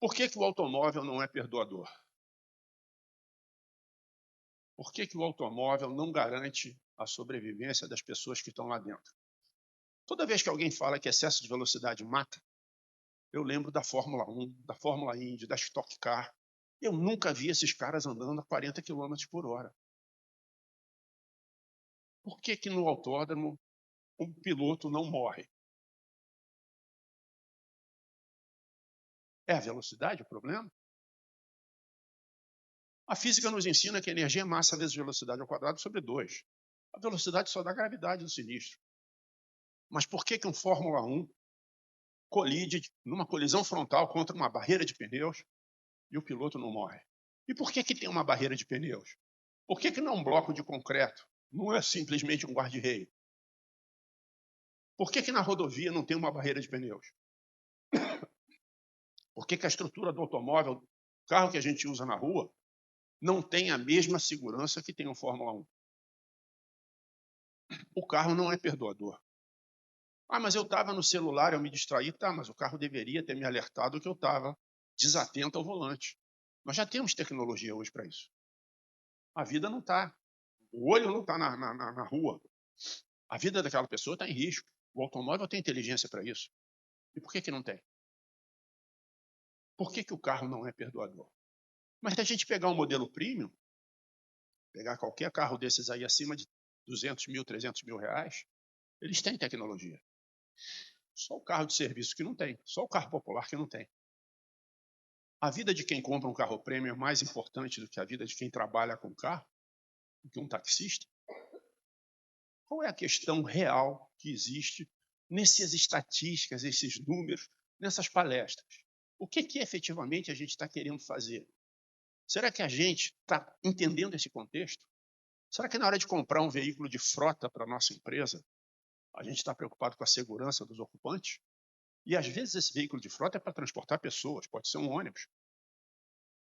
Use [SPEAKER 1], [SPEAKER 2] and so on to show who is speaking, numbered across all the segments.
[SPEAKER 1] Por que o automóvel não é perdoador? Por que o automóvel não garante a sobrevivência das pessoas que estão lá dentro? Toda vez que alguém fala que excesso de velocidade mata, eu lembro da Fórmula 1, da Fórmula Indy, da Stock Car. Eu nunca vi esses caras andando a 40 quilômetros por hora. Por que no autódromo um piloto não morre? É a velocidade o problema? A física nos ensina que a energia é massa vezes velocidade ao quadrado sobre 2. A velocidade só dá gravidade do sinistro. Mas por que um Fórmula 1 colide numa colisão frontal contra uma barreira de pneus e o piloto não morre? E por que tem uma barreira de pneus? Por que não é um bloco de concreto? Não é simplesmente um guarda-reio? Por que na rodovia não tem uma barreira de pneus? Por que a estrutura do automóvel, carro que a gente usa na rua, não tem a mesma segurança que tem um Fórmula 1? O carro não é perdoador. Ah, mas eu estava no celular, eu me distraí. Tá, mas o carro deveria ter me alertado que eu estava desatento ao volante. Nós já temos tecnologia hoje para isso. A vida não está. O olho não está na rua. A vida daquela pessoa está em risco. O automóvel tem inteligência para isso. E por que não tem? Por que o carro não é perdoador? Mas se a gente pegar um modelo premium, pegar qualquer carro desses aí acima de 200 mil, 300 mil reais, eles têm tecnologia. Só o carro de serviço que não tem. Só o carro popular que não tem. A vida de quem compra um carro premium é mais importante do que a vida de quem trabalha com carro, do que um taxista? Qual é a questão real que existe nessas estatísticas, esses números, nessas palestras? O que efetivamente a gente está querendo fazer? Será que a gente está entendendo esse contexto? Será que na hora de comprar um veículo de frota para a nossa empresa, a gente está preocupado com a segurança dos ocupantes? E às vezes esse veículo de frota é para transportar pessoas, pode ser um ônibus.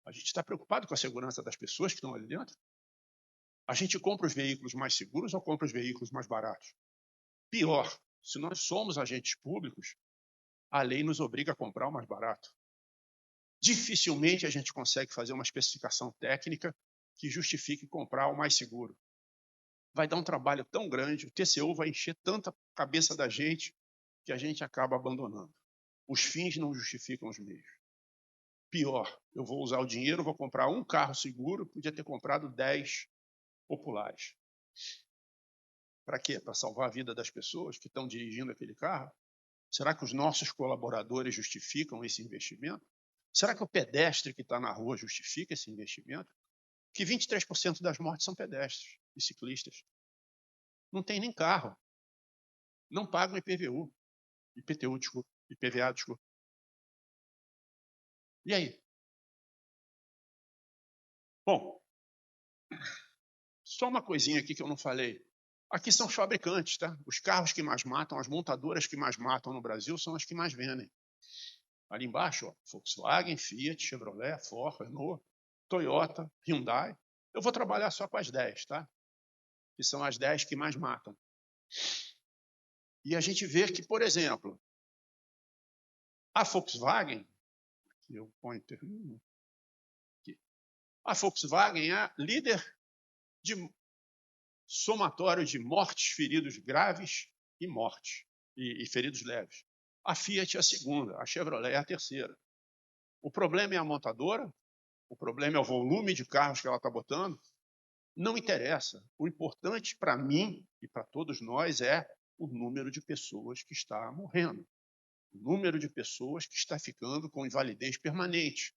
[SPEAKER 1] A gente está preocupado com a segurança das pessoas que estão ali dentro? A gente compra os veículos mais seguros ou compra os veículos mais baratos? Pior, se nós somos agentes públicos, a lei nos obriga a comprar o mais barato. Dificilmente a gente consegue fazer uma especificação técnica que justifique comprar o mais seguro. Vai dar um trabalho tão grande, o TCU vai encher tanta cabeça da gente que a gente acaba abandonando. Os fins não justificam os meios. Pior, eu vou usar o dinheiro, vou comprar um carro seguro, podia ter comprado 10 populares. Para quê? Para salvar a vida das pessoas que estão dirigindo aquele carro? Será que os nossos colaboradores justificam esse investimento? Será que o pedestre que está na rua justifica esse investimento? Que 23% das mortes são pedestres e ciclistas. Não tem nem carro. Não pagam IPVU. IPTU, desculpa. IPVA, desculpa. E aí? Bom, só uma coisinha aqui que eu não falei. Aqui são os fabricantes, tá? Os carros que mais matam, as montadoras que mais matam no Brasil são as que mais vendem. Ali embaixo, ó, Volkswagen, Fiat, Chevrolet, Ford, Renault, Toyota, Hyundai. Eu vou trabalhar só com as 10, tá? Que são as 10 que mais matam. E a gente vê que, por exemplo, a Volkswagen, eu ponho aqui, a Volkswagen é a líder de somatório de mortes, feridos graves e mortes, e feridos leves. A Fiat é a segunda, a Chevrolet é a terceira. O problema é a montadora, o problema é o volume de carros que ela está botando. Não interessa. O importante para mim e para todos nós é o número de pessoas que está morrendo. O número de pessoas que está ficando com invalidez permanente.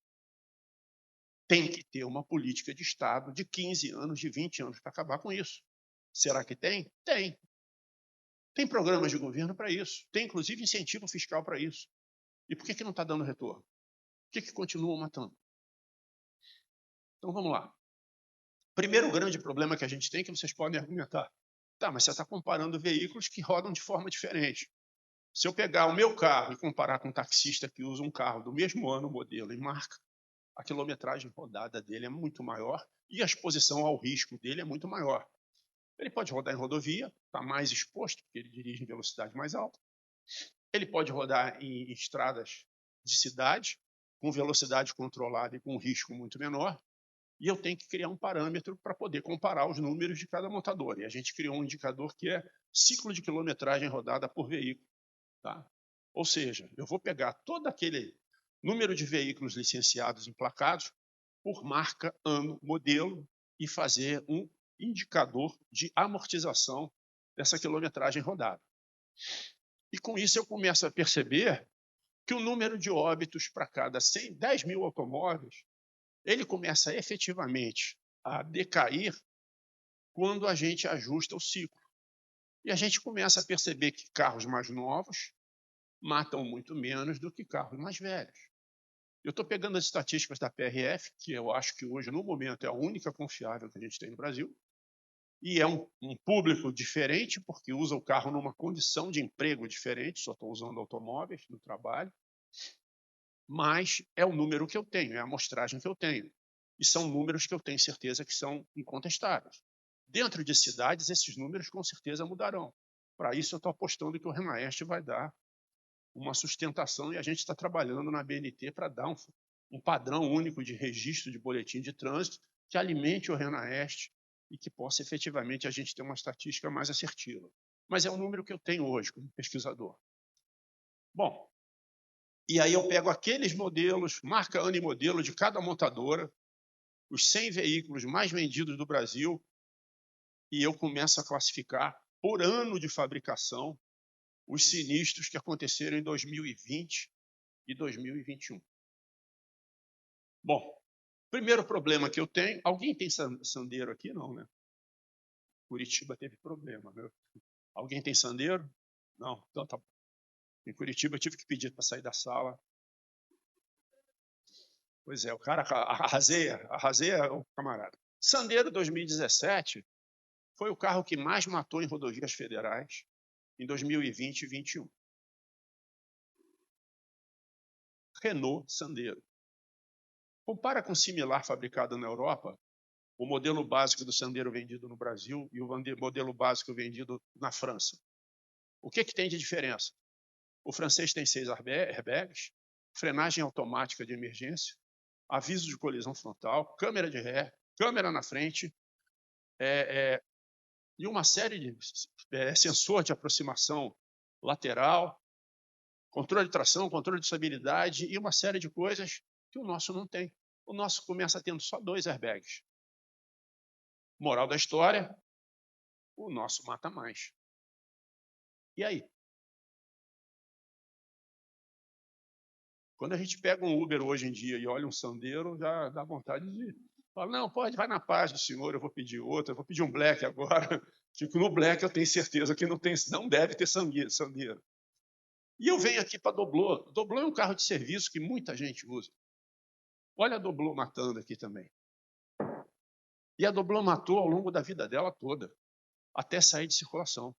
[SPEAKER 1] Tem que ter uma política de Estado de 15 anos, de 20 anos para acabar com isso. Será que tem? Tem. Tem programas de governo para isso. Tem, inclusive, incentivo fiscal para isso. E por que não está dando retorno? Por que continuam matando? Então, vamos lá. Primeiro grande problema que a gente tem, que vocês podem argumentar. Tá, mas você está comparando veículos que rodam de forma diferente. Se eu pegar o meu carro e comparar com um taxista que usa um carro do mesmo ano, modelo e marca, a quilometragem rodada dele é muito maior e a exposição ao risco dele é muito maior. Ele pode rodar em rodovia, está mais exposto, porque ele dirige em velocidade mais alta. Ele pode rodar em estradas de cidade, com velocidade controlada e com risco muito menor, e eu tenho que criar um parâmetro para poder comparar os números de cada montadora. E a gente criou um indicador que é ciclo de quilometragem rodada por veículo. Tá? Ou seja, eu vou pegar todo aquele número de veículos licenciados emplacados por marca, ano, modelo e fazer um indicador de amortização dessa quilometragem rodada. E com isso eu começo a perceber que o número de óbitos para cada 10 mil automóveis, ele começa efetivamente a decair quando a gente ajusta o ciclo. E a gente começa a perceber que carros mais novos matam muito menos do que carros mais velhos. Eu estou pegando as estatísticas da PRF, que eu acho que hoje, no momento, é a única confiável que a gente tem no Brasil, e é um público diferente, porque usa o carro numa condição de emprego diferente, só estou usando automóveis no trabalho, mas é o número que eu tenho, é a amostragem que eu tenho. E são números que eu tenho certeza que são incontestáveis. Dentro de cidades, esses números com certeza mudarão. Para isso, eu estou apostando que o RENAEST vai dar uma sustentação e a gente está trabalhando na BNT para dar um padrão único de registro de boletim de trânsito que alimente o RENAEST e que possa efetivamente a gente ter uma estatística mais assertiva. Mas é o número que eu tenho hoje como pesquisador. Bom, e aí eu pego aqueles modelos, marca, ano e modelo de cada montadora, os 100 veículos mais vendidos do Brasil, e eu começo a classificar por ano de fabricação os sinistros que aconteceram em 2020 e 2021. Bom, primeiro problema que eu tenho, alguém tem Sandero aqui? Não, né? Curitiba teve problema, né? Alguém tem Sandero? Não, então tá bom. Em Curitiba eu tive que pedir para sair da sala. Pois é, o cara arraseia o camarada. Sandero 2017 foi o carro que mais matou em rodovias federais em 2020 e 2021. Renault Sandero. Compara com o similar fabricado na Europa, o modelo básico do Sandero vendido no Brasil e o modelo básico vendido na França. O que tem de diferença? O francês tem 6 airbags, frenagem automática de emergência, aviso de colisão frontal, câmera de ré, câmera na frente, e uma série de sensor de aproximação lateral, controle de tração, controle de estabilidade e uma série de coisas que o nosso não tem. O nosso começa tendo só 2 airbags. Moral da história, o nosso mata mais. E aí? Quando a gente pega um Uber hoje em dia e olha um Sandero, já dá vontade de falar, não, pode, vai na paz do senhor, eu vou pedir outro, eu vou pedir um Black agora. Tipo, no Black eu tenho certeza que não deve ter Sandero. E eu venho aqui para a Doblô. Doblô é um carro de serviço que muita gente usa. Olha a Doblô matando aqui também. E a Doblô matou ao longo da vida dela toda, até sair de circulação.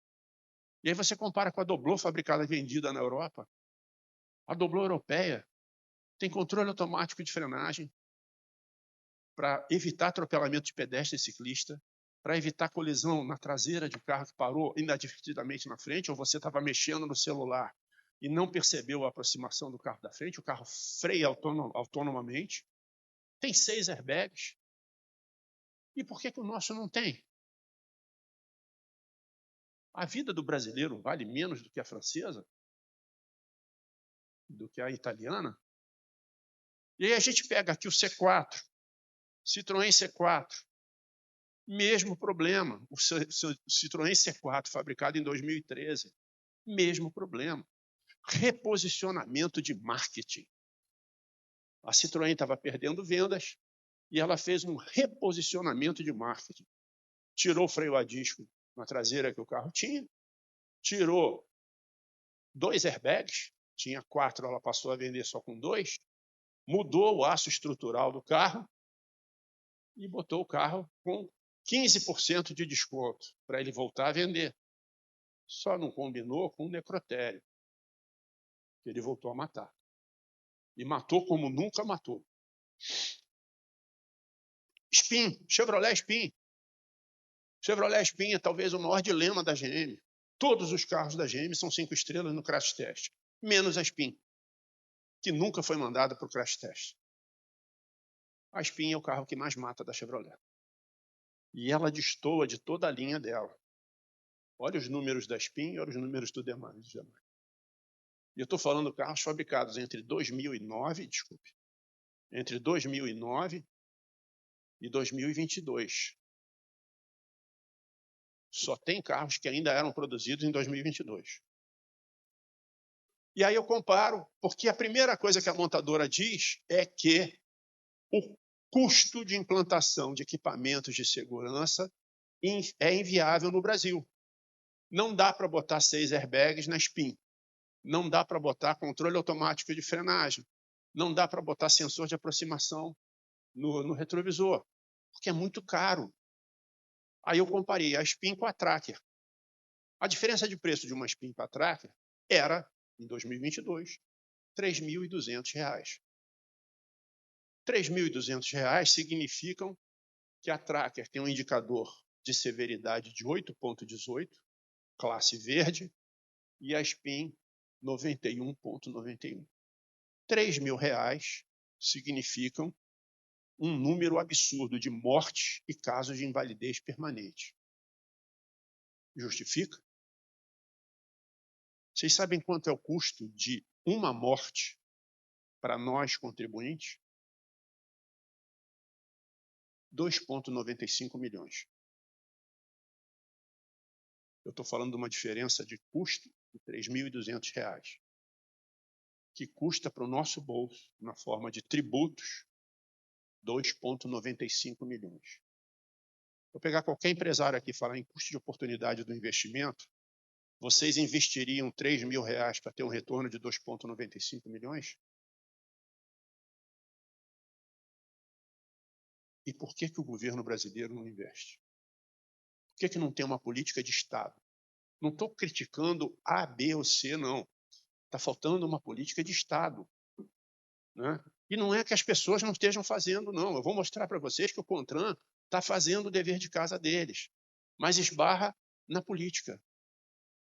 [SPEAKER 1] E aí você compara com a Doblô fabricada e vendida na Europa. A Doblô europeia tem controle automático de frenagem para evitar atropelamento de pedestre e ciclista, para evitar colisão na traseira de carro que parou inadvertidamente na frente, ou você estava mexendo no celular e não percebeu a aproximação do carro da frente, o carro freia autonomamente. Tem 6 airbags. E por que o nosso não tem? A vida do brasileiro vale menos do que a francesa? Do que a italiana? E aí a gente pega aqui o C4, Citroën C4, mesmo problema. O Citroën C4, fabricado em 2013, mesmo problema. Reposicionamento de marketing. A Citroën estava perdendo vendas e ela fez um reposicionamento de marketing. Tirou o freio a disco na traseira que o carro tinha, tirou 2 airbags, tinha 4, ela passou a vender só com 2, mudou o aço estrutural do carro e botou o carro com 15% de desconto para ele voltar a vender. Só não combinou com o necrotério, que ele voltou a matar. E matou como nunca matou. Spin, Chevrolet Spin. Chevrolet Spin é talvez o maior dilema da GM. Todos os carros da GM são 5 estrelas no crash test, menos a Spin, que nunca foi mandada para o crash test. A Spin é o carro que mais mata da Chevrolet. E ela destoa de toda a linha dela. Olha os números da Spin e olha os números do demais. E eu estou falando de carros fabricados entre 2009 e 2022. Só tem carros que ainda eram produzidos em 2022. E aí eu comparo, porque a primeira coisa que a montadora diz é que o custo de implantação de equipamentos de segurança é inviável no Brasil. Não dá para botar 6 airbags na Spin. Não dá para botar controle automático de frenagem. Não dá para botar sensor de aproximação no retrovisor, porque é muito caro. Aí eu comparei a Spin com a Tracker. A diferença de preço de uma Spin para a Tracker era, em 2022, R$ 3.200. R$ 3.200 significam que a Tracker tem um indicador de severidade de 8,18, classe verde, e a Spin 91,91. R$ 3.000 significam um número absurdo de mortes e casos de invalidez permanente. Justifica? Vocês sabem quanto é o custo de uma morte para nós contribuintes? 2,95 milhões. Eu estou falando de uma diferença de custo de R$ 3.200, que custa para o nosso bolso, na forma de tributos, 2,95 milhões. Vou pegar qualquer empresário aqui e falar em custo de oportunidade do investimento, vocês investiriam R$ 3.000 para ter um retorno de 2,95 milhões? E por que o governo brasileiro não investe? Por que não tem uma política de Estado? Não estou criticando A, B ou C, não. Está faltando uma política de Estado. Né? E não é que as pessoas não estejam fazendo, não. Eu vou mostrar para vocês que o CONTRAN está fazendo o dever de casa deles, mas esbarra na política,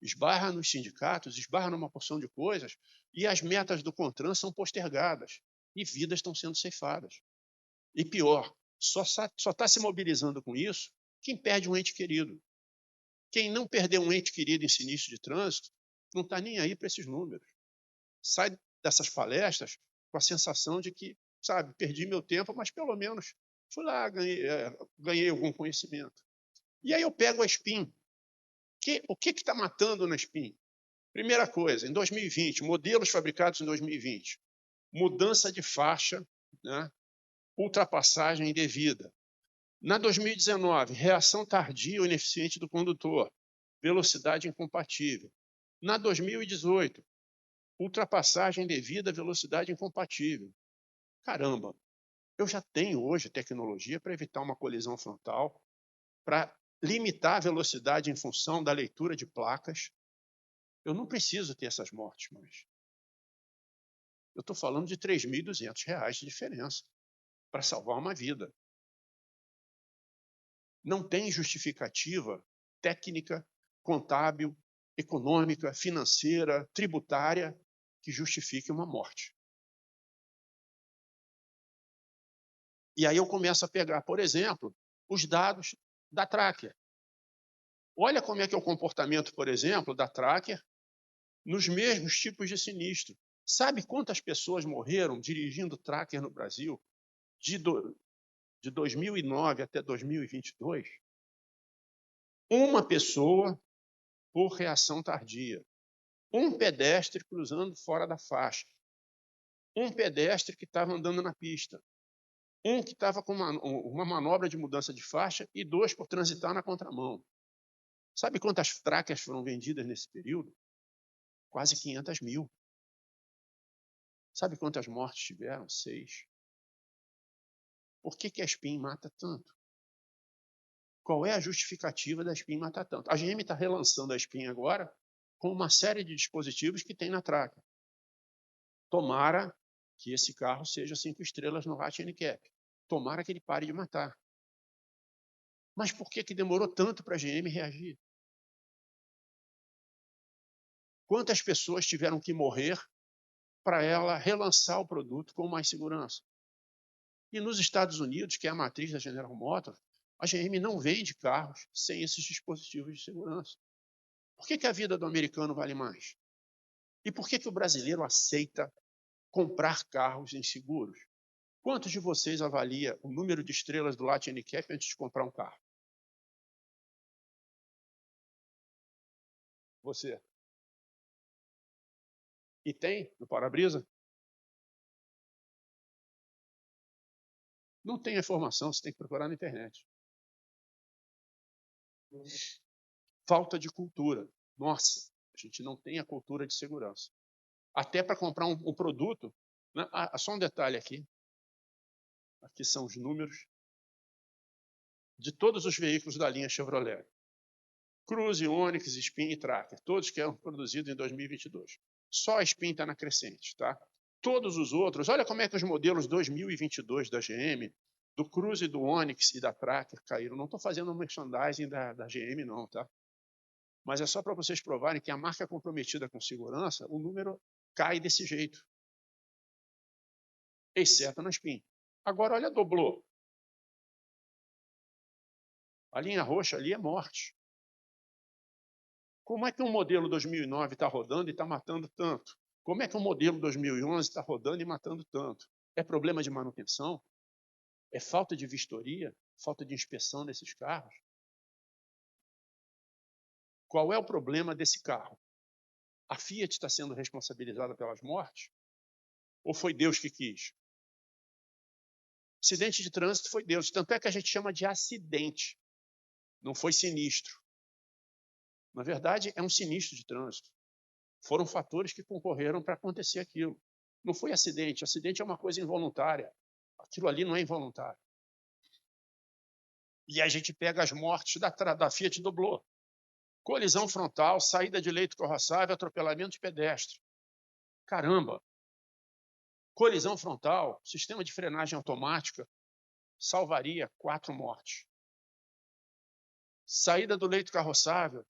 [SPEAKER 1] esbarra nos sindicatos, esbarra numa porção de coisas, e as metas do CONTRAN são postergadas, e vidas estão sendo ceifadas. E pior, só está se mobilizando com isso quem perde um ente querido. Quem não perdeu um ente querido em sinistro de trânsito não está nem aí para esses números. Sai dessas palestras com a sensação de que, sabe, perdi meu tempo, mas pelo menos fui lá, ganhei algum conhecimento. E aí eu pego a Spin. O que está matando na Spin? Primeira coisa, em 2020, modelos fabricados em 2020, mudança de faixa, né? Ultrapassagem indevida. Na 2019, reação tardia ou ineficiente do condutor, velocidade incompatível. Na 2018, ultrapassagem indevida, velocidade incompatível. Caramba, eu já tenho hoje tecnologia para evitar uma colisão frontal, para limitar a velocidade em função da leitura de placas. Eu não preciso ter essas mortes mais. Eu estou falando de R$ 3.200 de diferença para salvar uma vida. Não tem justificativa técnica, contábil, econômica, financeira, tributária que justifique uma morte. E aí eu começo a pegar, por exemplo, os dados da Tracker. Olha como é que é o comportamento, por exemplo, da Tracker nos mesmos tipos de sinistro. Sabe quantas pessoas morreram dirigindo Tracker no Brasil de 2009 até 2022? Uma pessoa por reação tardia. Um pedestre cruzando fora da faixa. Um pedestre que estava andando na pista. Um que estava com uma manobra de mudança de faixa e 2 por transitar na contramão. Sabe quantas Trackers foram vendidas nesse período? Quase 500 mil. Sabe quantas mortes tiveram? 6. Por que a Spin mata tanto? Qual é a justificativa da Spin matar tanto? A GM está relançando a Spin agora com uma série de dispositivos que tem na Tracker. Tomara que esse carro seja 5 estrelas no Hot NCAP. Tomara que ele pare de matar. Mas por que demorou tanto para a GM reagir? Quantas pessoas tiveram que morrer para ela relançar o produto com mais segurança. E nos Estados Unidos, que é a matriz da General Motors, a GM não vende carros sem esses dispositivos de segurança. Por que a vida do americano vale mais? E por que o brasileiro aceita comprar carros inseguros? Quantos de vocês avalia o número de estrelas do Latin Handicap antes de comprar um carro? Você. E tem no para-brisa? Não tem informação, você tem que procurar na internet. Falta de cultura. Nossa, a gente não tem a cultura de segurança. Até para comprar um produto, né? Só um detalhe aqui. Aqui são os números de todos os veículos da linha Chevrolet. Cruze, Onix, Spin e Tracker, todos que eram produzidos em 2022. Só a Spin está na crescente, tá? Todos os outros, olha como é que os modelos 2022 da GM, do Cruze, do Onix e da Tracker caíram. Não estou fazendo merchandising da GM, não, tá? Mas é só para vocês provarem que a marca comprometida com segurança, o número cai desse jeito. Exceto na Spin. Agora, olha a Doblô. A linha roxa ali é morte. Como é que um modelo 2009 está rodando e está matando tanto? Como é que um modelo 2011 está rodando e matando tanto? É problema de manutenção? É falta de vistoria? Falta de inspeção desses carros? Qual é o problema desse carro? A Fiat está sendo responsabilizada pelas mortes? Ou foi Deus que quis? Acidente de trânsito foi Deus. Tanto é que a gente chama de acidente. Não foi sinistro. Na verdade, é um sinistro de trânsito. Foram fatores que concorreram para acontecer aquilo. Não foi acidente. Acidente é uma coisa involuntária. Aquilo ali não é involuntário. E a gente pega as mortes da Fiat Doblô. Colisão frontal, saída de leito corroçável, atropelamento de pedestre. Caramba! Colisão frontal, sistema de frenagem automática, salvaria 4 mortes. Saída do leito carroçável,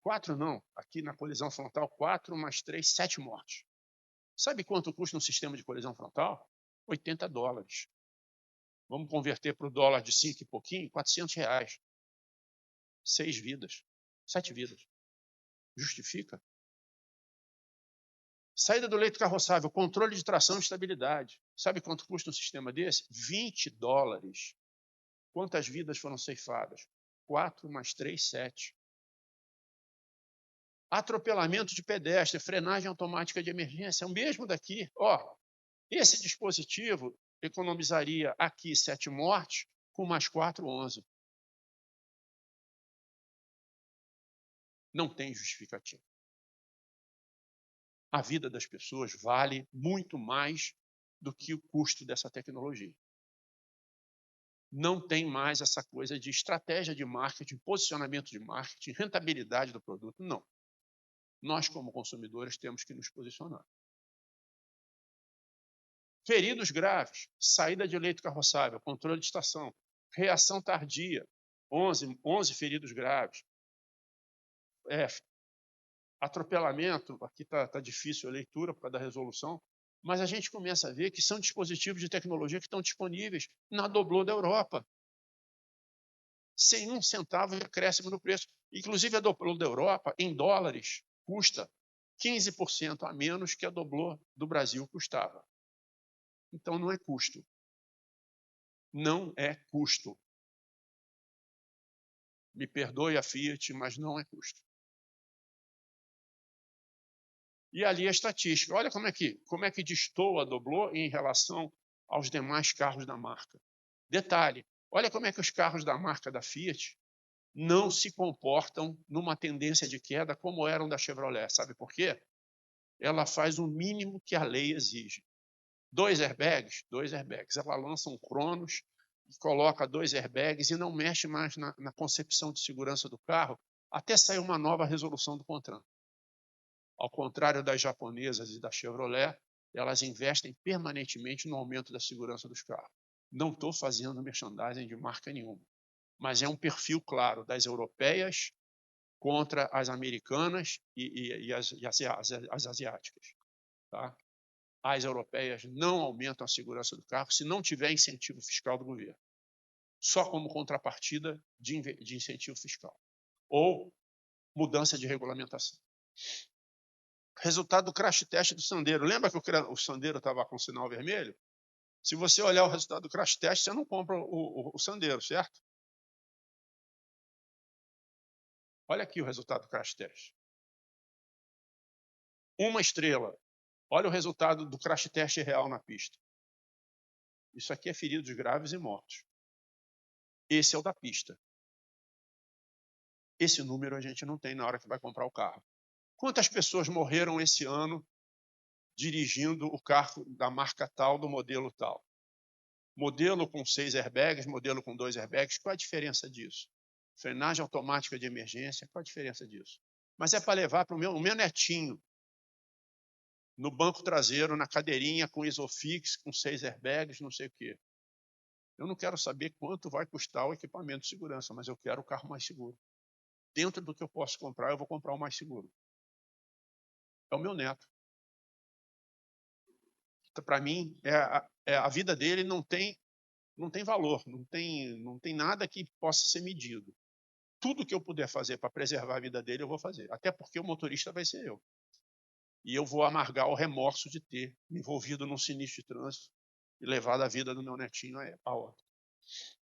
[SPEAKER 1] 4 não, aqui na colisão frontal, 4 mais 3, 7 mortes. Sabe quanto custa um sistema de colisão frontal? $80. Vamos converter para o dólar de 5 e pouquinho, R$400. 6 vidas, 7 vidas. Justifica? Saída do leito carroçável, controle de tração e estabilidade. Sabe quanto custa um sistema desse? $20. Quantas vidas foram ceifadas? 4 mais 3, 7. Atropelamento de pedestre, frenagem automática de emergência, é o mesmo daqui. Ó, esse dispositivo economizaria aqui 7 mortes, com mais 4, 11. Não tem justificativa. A vida das pessoas vale muito mais do que o custo dessa tecnologia. Não tem mais essa coisa de estratégia de marketing, posicionamento de marketing, rentabilidade do produto, não. Nós, como consumidores, temos que nos posicionar. Feridos graves, saída de leito carroçável, controle de estação, reação tardia, 11 feridos graves. Atropelamento, aqui está difícil a leitura por causa da resolução, mas a gente começa a ver que são dispositivos de tecnologia que estão disponíveis na Doblô da Europa, sem 1 centavo de acréscimo no preço. Inclusive, a Doblô da Europa, em dólares, custa 15% a menos que a Doblô do Brasil custava. Então, não é custo. Não é custo. Me perdoe a Fiat, mas não é custo. E ali a estatística. Olha como é que destoa a Doblô em relação aos demais carros da marca. Detalhe, olha como é que os carros da marca da Fiat não se comportam numa tendência de queda como eram da Chevrolet. Sabe por quê? Ela faz o mínimo que a lei exige. 2 airbags? 2 airbags. Ela lança um Cronos, coloca 2 airbags e não mexe mais na concepção de segurança do carro até sair uma nova resolução do CONTRAN. Ao contrário das japonesas e da Chevrolet, elas investem permanentemente no aumento da segurança dos carros. Não estou fazendo merchandising de marca nenhuma, mas é um perfil claro das europeias contra as americanas e as asiáticas. Tá? as europeias não aumentam a segurança do carro se não tiver incentivo fiscal do governo, só como contrapartida de incentivo fiscal ou mudança de regulamentação. Resultado do crash test do Sandero. Lembra que o Sandero estava com sinal vermelho? Se você olhar o resultado do crash test, você não compra o Sandero, certo? Olha aqui o resultado do crash test. 1 estrela. Olha o resultado do crash test real na pista. Isso aqui é feridos graves e mortos. Esse é o da pista. Esse número a gente não tem na hora que vai comprar o carro. Quantas pessoas morreram esse ano dirigindo o carro da marca tal, do modelo tal? Modelo com 6 airbags, modelo com 2 airbags, qual a diferença disso? Frenagem automática de emergência, qual a diferença disso? Mas é para levar para o meu netinho, no banco traseiro, na cadeirinha, com Isofix, com 6 airbags, não sei o quê. Eu não quero saber quanto vai custar o equipamento de segurança, mas eu quero o carro mais seguro. Dentro do que eu posso comprar, eu vou comprar o mais seguro. É o meu neto. Para mim, a vida dele não tem valor, não tem nada que possa ser medido. Tudo que eu puder fazer para preservar a vida dele, eu vou fazer. Até porque o motorista vai ser eu. E eu vou amargar o remorso de ter me envolvido num sinistro de trânsito e levado a vida do meu netinho a óbito.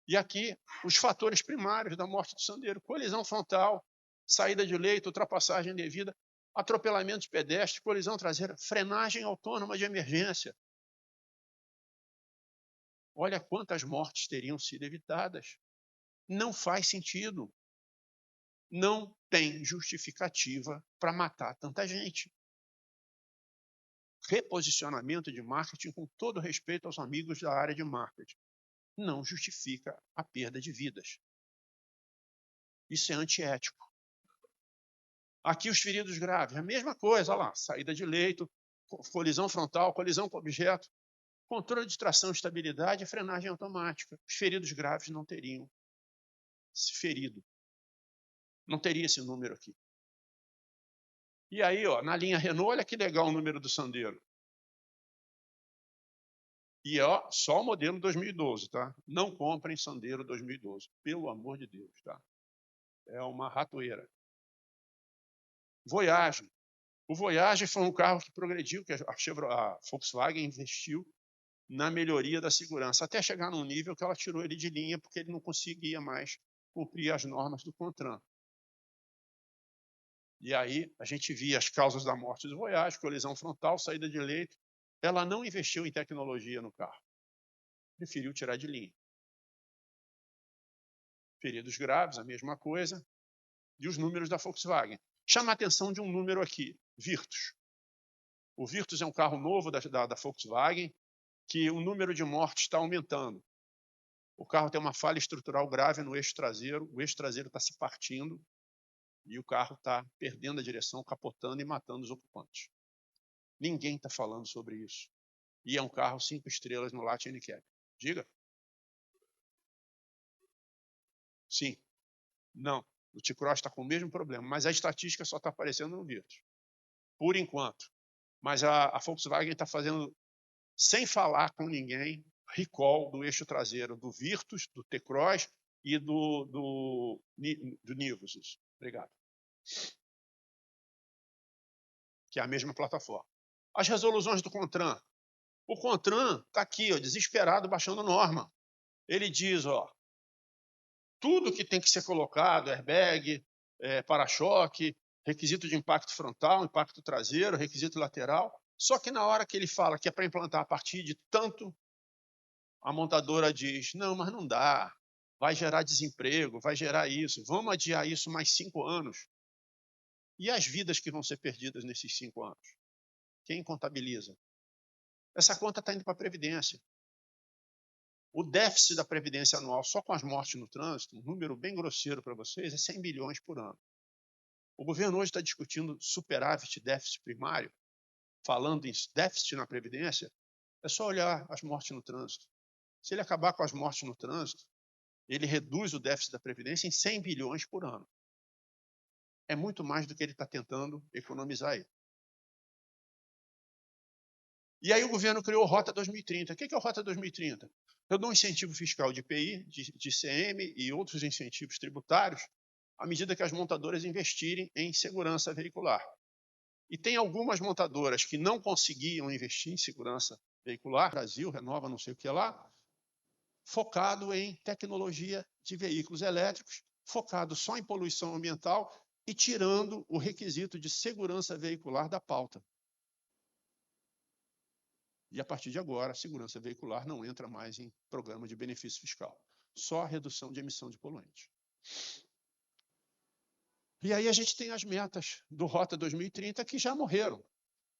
[SPEAKER 1] E aqui, os fatores primários da morte do Sandero: colisão frontal, saída de leito, ultrapassagem indevida, atropelamento de pedestre, colisão traseira, frenagem autônoma de emergência. Olha quantas mortes teriam sido evitadas. Não faz sentido. Não tem justificativa para matar tanta gente. Reposicionamento de marketing, com todo respeito aos amigos da área de marketing, não justifica a perda de vidas. Isso é antiético. Aqui os feridos graves, a mesma coisa, olha lá, saída de leito, colisão frontal, colisão com objeto, controle de tração e estabilidade e frenagem automática. Os feridos graves não teriam se ferido. Não teria esse número aqui. E aí, ó, na linha Renault, olha que legal o número do Sandero. E ó, só o modelo 2012, tá? Não comprem Sandero 2012, pelo amor de Deus, tá? É uma ratoeira. Voyage. O Voyage foi um carro que progrediu, que a Volkswagen investiu na melhoria da segurança, até chegar num nível que ela tirou ele de linha, porque ele não conseguia mais cumprir as normas do CONTRAN. E aí a gente via as causas da morte do Voyage: colisão frontal, saída de leito. Ela não investiu em tecnologia no carro. Preferiu tirar de linha. Feridos graves, a mesma coisa. E os números da Volkswagen. Chama a atenção de um número aqui: Virtus. O Virtus é um carro novo da Volkswagen, que o número de mortes está aumentando. O carro tem uma falha estrutural grave no eixo traseiro, o eixo traseiro está se partindo e o carro está perdendo a direção, capotando e matando os ocupantes. Ninguém está falando sobre isso. E é um carro 5 estrelas no Latin NCAP. Diga. Sim. Não. O T-Cross está com o mesmo problema, mas a estatística só está aparecendo no Virtus. Por enquanto. Mas a Volkswagen está fazendo, sem falar com ninguém, recall do eixo traseiro do Virtus, do T-Cross e do Nivus. Isso. Obrigado. Que é a mesma plataforma. As resoluções do CONTRAN. O CONTRAN está aqui, ó, desesperado, baixando norma. Ele diz, ó, tudo que tem que ser colocado: airbag, para-choque, requisito de impacto frontal, impacto traseiro, requisito lateral. Só que na hora que ele fala que é para implantar a partir de tanto, a montadora diz: não, mas não dá, vai gerar desemprego, vai gerar isso, vamos adiar isso mais 5 anos. E as vidas que vão ser perdidas nesses 5 anos? Quem contabiliza? Essa conta está indo para a Previdência. O déficit da Previdência anual, só com as mortes no trânsito, um número bem grosseiro para vocês, é 100 bilhões por ano. O governo hoje está discutindo superávit e déficit primário, falando em déficit na Previdência. É só olhar as mortes no trânsito. Se ele acabar com as mortes no trânsito, ele reduz o déficit da Previdência em 100 bilhões por ano. É muito mais do que ele está tentando economizar aí. E aí o governo criou o Rota 2030. O que é o Rota 2030? Eu dou um incentivo fiscal de IPI, de ICM e outros incentivos tributários à medida que as montadoras investirem em segurança veicular. E tem algumas montadoras que não conseguiam investir em segurança veicular, Brasil, Renova, não sei o que lá, focado em tecnologia de veículos elétricos, focado só em poluição ambiental e tirando o requisito de segurança veicular da pauta. E, a partir de agora, a segurança veicular não entra mais em programa de benefício fiscal, só a redução de emissão de poluentes. E aí a gente tem as metas do Rota 2030 que já morreram.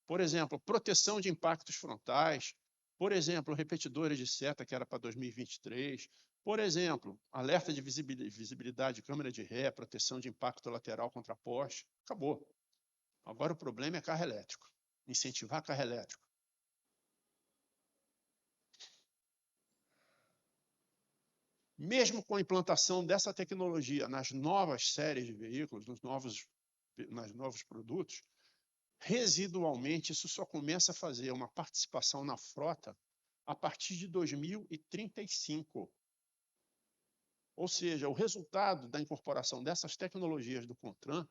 [SPEAKER 1] Por exemplo, proteção de impactos frontais, por exemplo, repetidores de seta, que era para 2023, por exemplo, alerta de visibilidade, câmera de ré, proteção de impacto lateral contra poste. Acabou. Agora o problema é carro elétrico, incentivar carro elétrico. Mesmo com a implantação dessa tecnologia nas novas séries de veículos, nos novos produtos, residualmente isso só começa a fazer uma participação na frota a partir de 2035. Ou seja, o resultado da incorporação dessas tecnologias do CONTRAN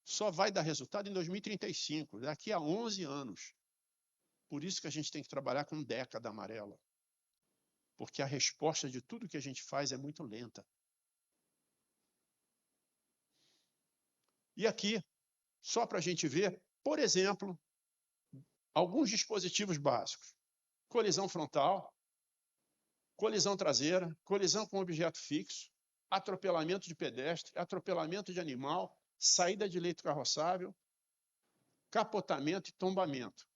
[SPEAKER 1] só vai dar resultado em 2035, daqui a 11 anos. Por isso que a gente tem que trabalhar com década amarela. Porque a resposta de tudo que a gente faz é muito lenta. E aqui, só para a gente ver, por exemplo, alguns dispositivos básicos. Colisão frontal, colisão traseira, colisão com objeto fixo, atropelamento de pedestre, atropelamento de animal, saída de leito carroçável, capotamento e tombamento.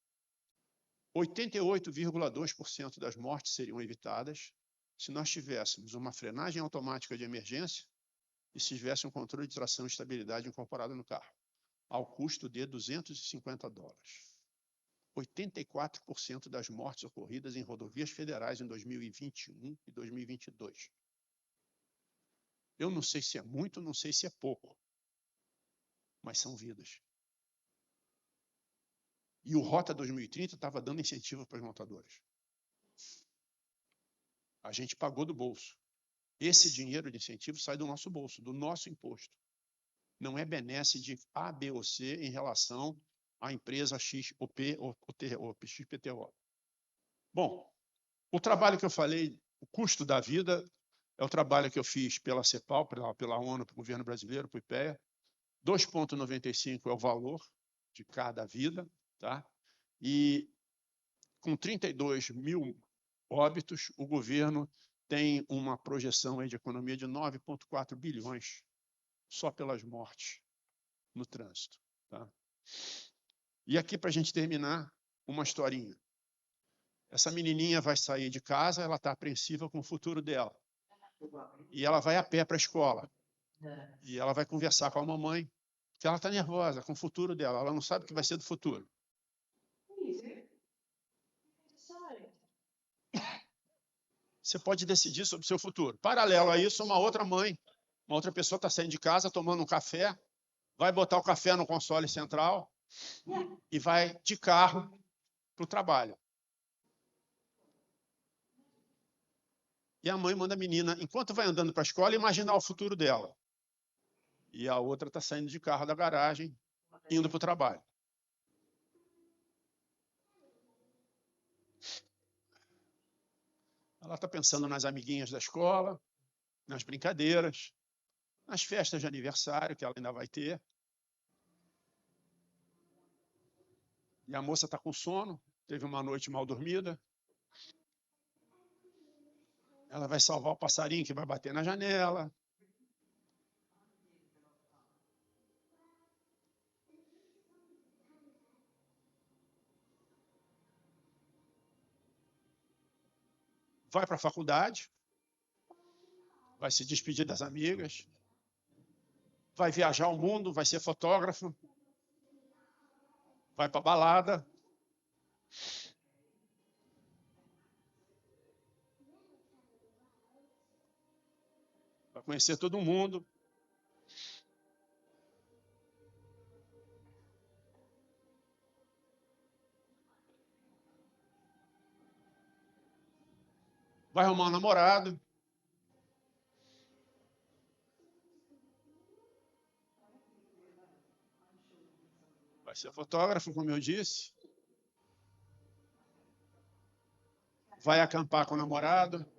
[SPEAKER 1] 88,2% das mortes seriam evitadas se nós tivéssemos uma frenagem automática de emergência e se tivesse um controle de tração e estabilidade incorporado no carro, ao custo de $250. 84% das mortes ocorridas em rodovias federais em 2021 e 2022. Eu não sei se é muito, não sei se é pouco, mas são vidas. E o Rota 2030 estava dando incentivo para as montadoras. A gente pagou do bolso. Esse dinheiro de incentivo sai do nosso bolso, do nosso imposto. Não é benesse de A, B ou C em relação à empresa X, ou P, ou XPTO. Bom, o trabalho que eu falei, o custo da vida, é o trabalho que eu fiz pela CEPAL, pela ONU, pelo governo brasileiro, para o IPEA. 2,95 é o valor de cada vida, tá? E com 32 mil óbitos, o governo tem uma projeção aí de economia de 9,4 bilhões só pelas mortes no trânsito. Tá? E aqui, para a gente terminar, uma historinha. Essa menininha vai sair de casa, ela está apreensiva com o futuro dela. E ela vai a pé para a escola. E ela vai conversar com a mamãe, que ela está nervosa com o futuro dela. Ela não sabe o que vai ser do futuro. Você pode decidir sobre o seu futuro. Paralelo a isso, uma outra mãe, uma outra pessoa está saindo de casa, tomando um café, vai botar o café no console central e vai de carro para o trabalho. E a mãe manda a menina, enquanto vai andando para a escola, imaginar o futuro dela. E a outra está saindo de carro da garagem, indo para o trabalho. Ela está pensando nas amiguinhas da escola, nas brincadeiras, nas festas de aniversário que ela ainda vai ter. E a moça está com sono, teve uma noite mal dormida. Ela vai salvar o passarinho que vai bater na janela. Vai para a faculdade, vai se despedir das amigas, vai viajar o mundo, vai ser fotógrafo, vai para a balada. Vai conhecer todo mundo. vai arrumar um namorado. Vai ser fotógrafo, como eu disse. Vai acampar com o namorado.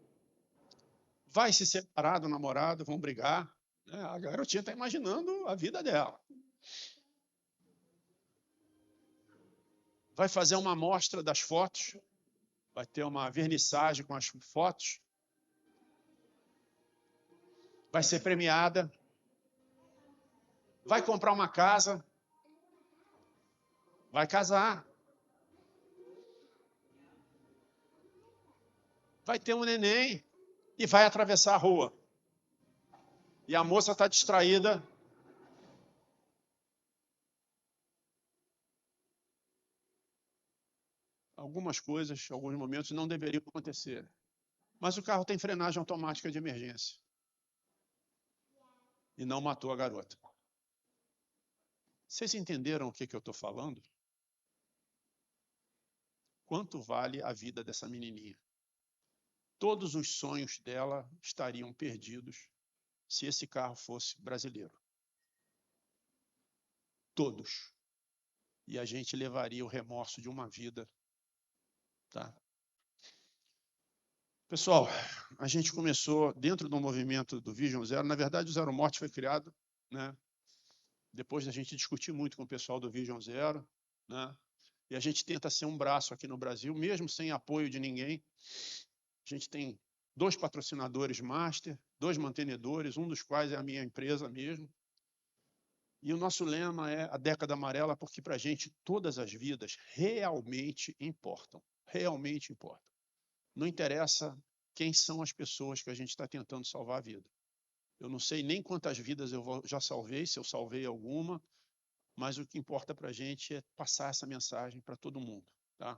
[SPEAKER 1] Vai se separar do namorado, vão brigar. A garotinha está imaginando a vida dela. Vai fazer uma amostra das fotos. Vai ter uma vernissagem com as fotos. Vai ser premiada. Vai comprar uma casa. Vai casar. Vai ter um neném e vai atravessar a rua. E a moça está distraída. Algumas coisas, alguns momentos não deveriam acontecer. Mas o carro tem frenagem automática de emergência. E não matou a garota. Vocês entenderam o que eu estou falando? Quanto vale a vida dessa menininha? Todos os sonhos dela estariam perdidos se esse carro fosse brasileiro. Todos. E a gente levaria o remorso de uma vida. Tá? Pessoal, a gente começou dentro do movimento do Vision Zero. Na verdade, o Zero Morte foi criado, né? Depois da gente discutir muito com o pessoal do Vision Zero, né? E a gente tenta ser um braço aqui no Brasil, mesmo sem apoio de ninguém. A gente tem 2 patrocinadores master, 2 mantenedores, um dos quais é a minha empresa mesmo. E o nosso lema é a década amarela, porque para a gente todas as vidas realmente importam. Realmente importam. Não interessa quem são as pessoas que a gente está tentando salvar a vida. Eu não sei nem quantas vidas eu já salvei, se eu salvei alguma, mas o que importa para a gente é passar essa mensagem para todo mundo. Tá?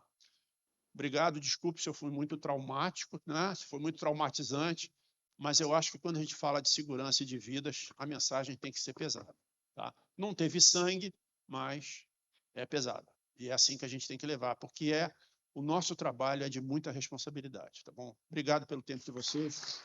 [SPEAKER 1] Obrigado, desculpe se eu fui muito traumático, né? Se foi muito traumatizante, mas eu acho que quando a gente fala de segurança e de vidas, a mensagem tem que ser pesada. Tá? Não teve sangue, mas é pesada. E é assim que a gente tem que levar, porque o nosso trabalho é de muita responsabilidade. Tá bom? Obrigado pelo tempo de vocês.